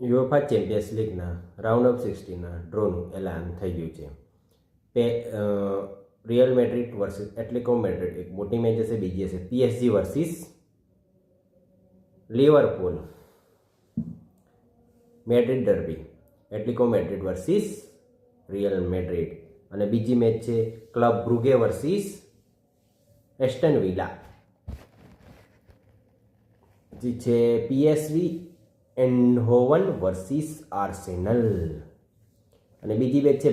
યુએફા champions લીગના round of 16ના ડ્રોનું એલાન થઈ ગયું છે. Real Madrid versus Atletico Madrid એક મોટી મેચ હશે. બીજી હશે PSG versus Liverpool, Madrid derby, Atletico Madrid versus Real Madrid. અને બીજી મેચ છે club Brugge versus Aston Villa. જે છે પીએસવી એન્ડહોવન વર્સિસ આર્સેનલ. અને બીજી મેચ છે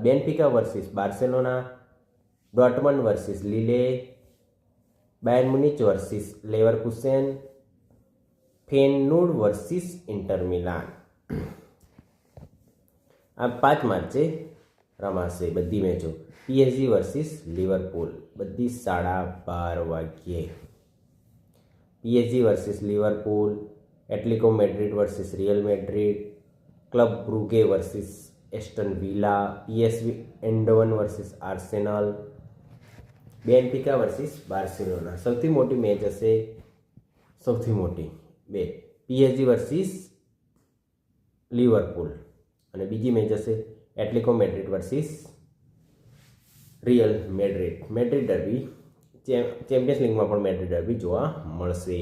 Benfica versus Barcelona, Dortmund versus Lille, Bayern Munich versus Leverkusen, Feyenoord versus Inter Milan. આ 5 માર્ચે રમાશે બધી મેચો. પીએસજી વર્સિસ લિવરપૂલ બધી 12:30 વાગ્યે. PSG versus Liverpool, Atletico Madrid versus Real Madrid, club Brugge versus Aston Villa, PSV Eindhoven versus Arsenal, Benfica versus Barcelona. સૌથી મોટી match હશે, સૌથી મોટી બે, પીએસજી વર્સિસ લિવરપૂલ. અને બીજી મેચ હશે Atletico Madrid versus Real Madrid. Madrid derby, champions લીગમાં પણ મેડ્રિડ ડર્બી જોવા મળશે.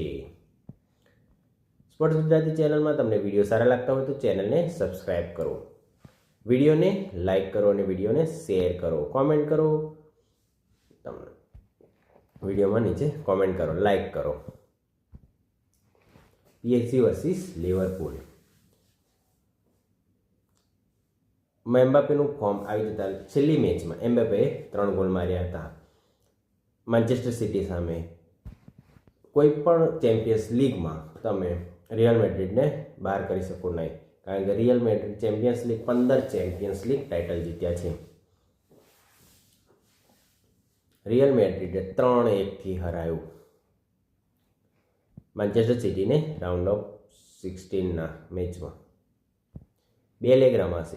સ્પોર્ટ્સ ગુજરાતી ચેનલમાં તમને વિડીયો સારા લાગતા હોય તો ચેનલને સબસ્ક્રાઈબ કરો, વિડીયોને લાઈક કરો અને વિડીયોને શેર કરો, કોમેન્ટ કરો. તમને વિડીયોમાં નીચે કોમેન્ટ કરો, લાઈક કરો. પીએસજી વર્સિસ લિવરપૂલ. એમ્બાપેનું ફોર્મ આવી જતા છેલ્લી મેચમાં એમ્બાપેએ 3 ગોલ માર્યા હતા માન્ચેસ્ટર સિટી સામે. કોઈ પણ ચેમ્પિયન્સ લીગમાં તમે રિયલ મેડ્રિડને બહાર કરી શકો નહીં, કારણ કે real Madrid champions league 15 champions league title જીત્યા છે. રિયલ મેડ્રિડે 3-1થી હરાયું માન્ચેસ્ટર સિટીને રાઉન્ડ ઓફ 16ના મેચમાં. 2 લેગ રમાશે.